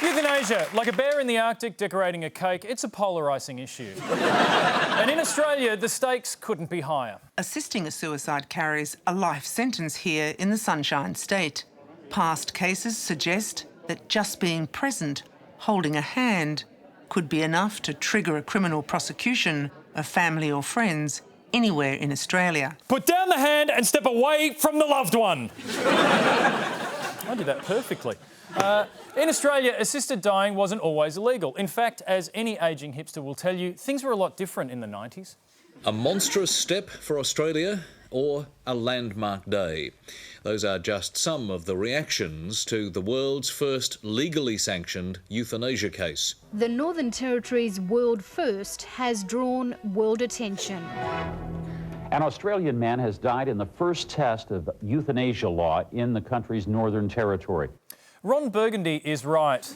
Euthanasia, like a bear in the Arctic decorating a cake, it's a polarising issue. And in Australia, the stakes couldn't be higher. Assisting a suicide carries a life sentence here in the Sunshine State. Past cases suggest that just being present, holding a hand, could be enough to trigger a criminal prosecution of family or friends anywhere in Australia. Put down the hand and step away from the loved one. I did that perfectly. In Australia, assisted dying wasn't always illegal. In fact, as any ageing hipster will tell you, things were a lot different in the 90s. A monstrous step for Australia or a landmark day? Those are just some of the reactions to the world's first legally sanctioned euthanasia case. The Northern Territory's world first has drawn world attention. An Australian man has died in the first test of euthanasia law in the country's Northern Territory. Ron Burgundy is right.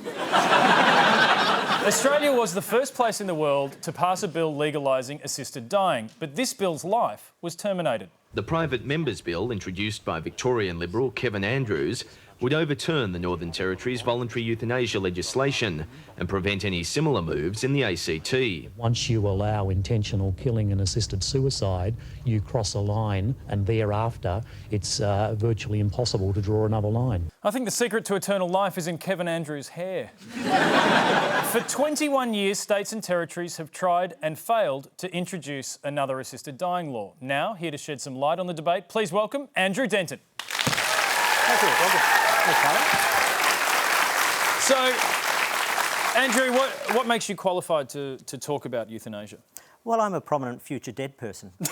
Australia was the first place in the world to pass a bill legalising assisted dying, but this bill's life was terminated. The private members' bill, introduced by Victorian Liberal Kevin Andrews, would overturn the Northern Territory's voluntary euthanasia legislation and prevent any similar moves in the ACT. Once you allow intentional killing and assisted suicide, you cross a line, and thereafter it's virtually impossible to draw another line. I think the secret to eternal life is in Kevin Andrews' hair. For 21 years, states and territories have tried and failed to introduce another assisted dying law. Now, here to shed some light on the debate, please welcome Andrew Denton. Thank you. Welcome. So, Andrew, what makes you qualified to talk about euthanasia? Well, I'm a prominent future dead person. and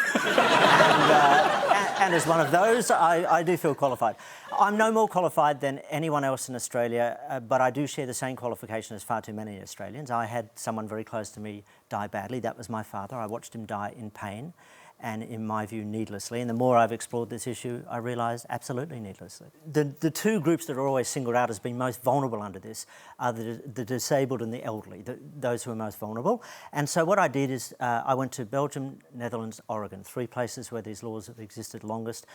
as one of those, I do feel qualified. I'm no more qualified than anyone else in Australia, but I do share the same qualification as far too many Australians. I had someone very close to me die badly. That was my father. I watched him die in pain and, in my view, needlessly. And the more I've explored this issue, I realised absolutely needlessly. The two groups that are always singled out as being most vulnerable under this are the disabled and the elderly, those who are most vulnerable. And so what I did is I went to Belgium, Netherlands, Oregon, three places where these laws have existed longest.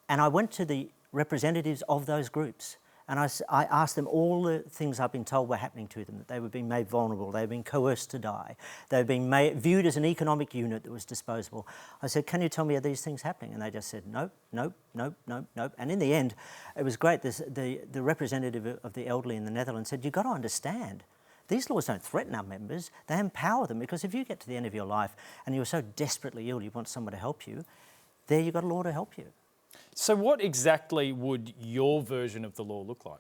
And I went to the representatives of those groups. And I asked them all the things I've been told were happening to them, that they were being made vulnerable, they were being coerced to die, they were being viewed as an economic unit that was disposable. I said, can you tell me, are these things happening? And they just said, nope, nope, nope, nope, nope. And in the end, it was great. The representative of the elderly in the Netherlands said, you've got to understand, these laws don't threaten our members, they empower them, because if you get to the end of your life and you're so desperately ill you want someone to help you, there you've got a law to help you. So what exactly would your version of the law look like?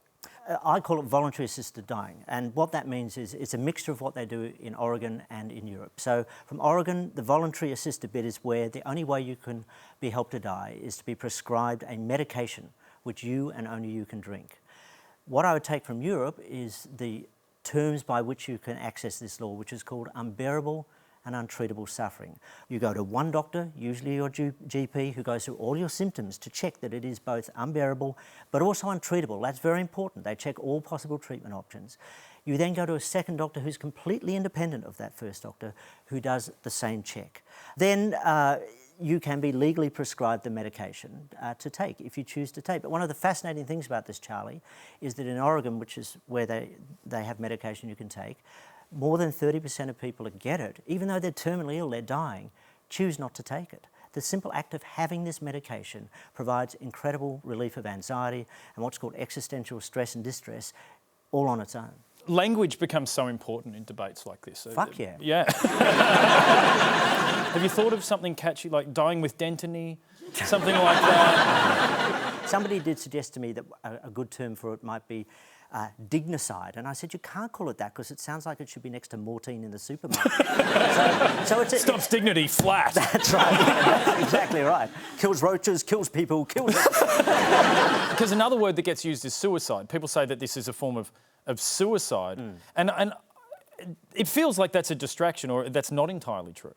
I call it voluntary assisted dying, and what that means is it's a mixture of what they do in Oregon and in Europe. So from Oregon, the voluntary assisted bit is where the only way you can be helped to die is to be prescribed a medication which you and only you can drink. What I would take from Europe is the terms by which you can access this law, which is called unbearable and untreatable suffering. You go to one doctor, usually your GP, who goes through all your symptoms to check that it is both unbearable but also untreatable. That's very important. They check all possible treatment options. You then go to a second doctor who's completely independent of that first doctor, who does the same check. Then you can be legally prescribed the medication to take if you choose to take. But one of the fascinating things about this, Charlie, is that in Oregon, which is where they have medication you can take, more than 30% of people that get it, even though they're terminally ill, they're dying, choose not to take it. The simple act of having this medication provides incredible relief of anxiety and what's called existential stress and distress, all on its own. Language becomes so important in debates like this. Fuck yeah. Yeah. Have you thought of something catchy like dying with Denton-y? Something like that? Somebody did suggest to me that a good term for it might be dignicide, and I said you can't call it that because it sounds like it should be next to Mortine in the supermarket. so it's stops dignity flat. That's right. Yeah, that's exactly right. Kills roaches, kills people, kills. Because another word that gets used is suicide. People say that this is a form of suicide, and it feels like that's a distraction, or that's not entirely true.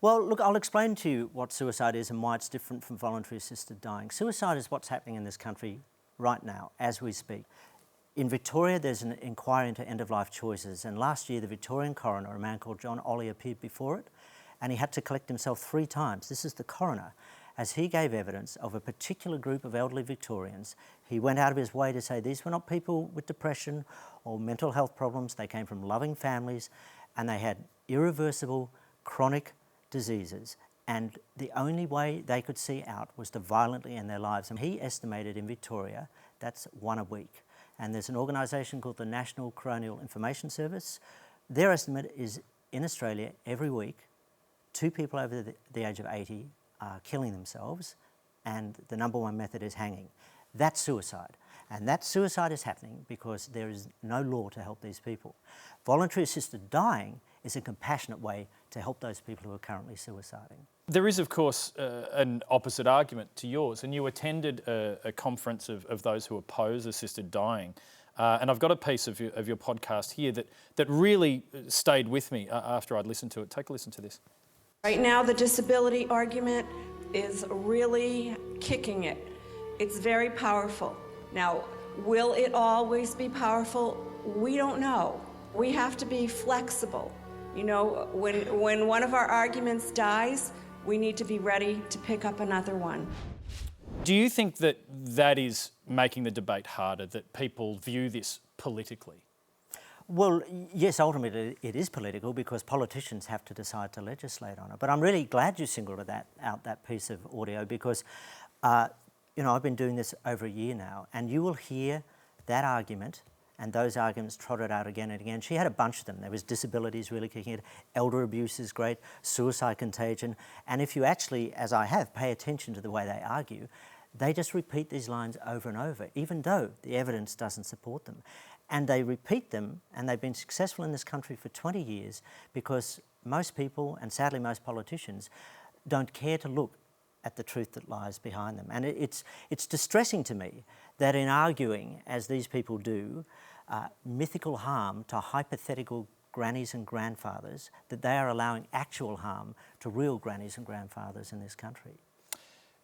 Well, look, I'll explain to you what suicide is and why it's different from voluntary assisted dying. Suicide is what's happening in this country right now, as we speak. In Victoria, there's an inquiry into end-of-life choices, and last year the Victorian coroner, a man called John Ollie, appeared before it, and he had to collect himself 3 times. This is the coroner. as he gave evidence of a particular group of elderly Victorians. He went out of his way to say these were not people with depression or mental health problems. They came from loving families and they had irreversible chronic diseases. And the only way they could see out was to violently end their lives. And he estimated in Victoria, that's 1 a week. And there's an organisation called the National Coronial Information Service. Their estimate is in Australia every week, 2 people over the age of 80 are killing themselves, and the number 1 method is hanging. That's suicide. And that suicide is happening because there is no law to help these people. Voluntary assisted dying is a compassionate way to help those people who are currently suiciding. There is, of course, an opposite argument to yours, and you attended a conference of those who oppose assisted dying. And I've got a piece of your podcast here that really stayed with me after I'd listened to it. Take a listen to this. Right now, the disability argument is really kicking it. It's very powerful. Now, will it always be powerful? We don't know. We have to be flexible. You know, when one of our arguments dies, we need to be ready to pick up another one. Do you think that is making the debate harder, that people view this politically? Well, yes, ultimately it is political because politicians have to decide to legislate on it. But I'm really glad you singled out that piece of audio because, you know, I've been doing this over a year now, and you will hear that argument and those arguments trotted out again and again. She had a bunch of them. There was disabilities really kicking it, elder abuse is great, suicide contagion, and if you actually, as I have, pay attention to the way they argue, they just repeat these lines over and over, even though the evidence doesn't support them. And they repeat them, and they've been successful in this country for 20 years because most people, and sadly most politicians, don't care to look at the truth that lies behind them. And it's distressing to me that in arguing, as these people do, mythical harm to hypothetical grannies and grandfathers, that they are allowing actual harm to real grannies and grandfathers in this country.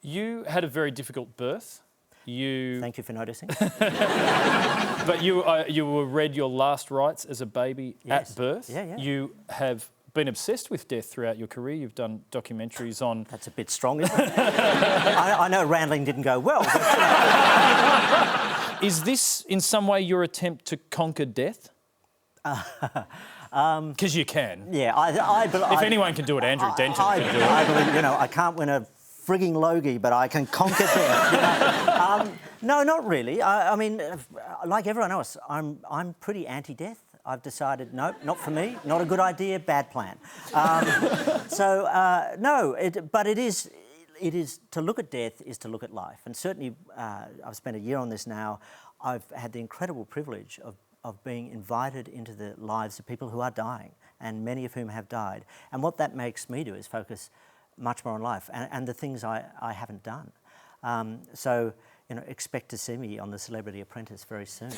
You had a very difficult birth. Thank you for noticing. But you were read your last rites as a baby at birth. Yeah. You have been obsessed with death throughout your career. You've done documentaries on... That's a bit strong, isn't it? I know rambling didn't go well. Is this, in some way, your attempt to conquer death? Because you can. Yeah, if anyone can do it, Andrew Denton can do it. I believe, you know, I can't win a frigging Logie, but I can conquer death. You know? No, not really. I mean, like everyone else, I'm pretty anti-death. I've decided, nope, not for me, not a good idea, bad plan. No, but it is to look at death is to look at life. And certainly, I've spent a year on this now. I've had the incredible privilege of being invited into the lives of people who are dying, and many of whom have died. And what that makes me do is focus much more on life and the things I haven't done. So, you know, expect to see me on The Celebrity Apprentice very soon.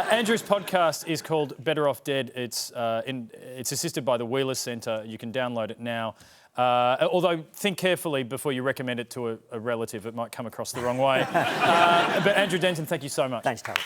Andrew's podcast is called Better Off Dead. It's assisted by the Wheeler Centre. You can download it now. Although, think carefully before you recommend it to a relative. It might come across the wrong way. But Andrew Denton, thank you so much. Thanks, Tyler.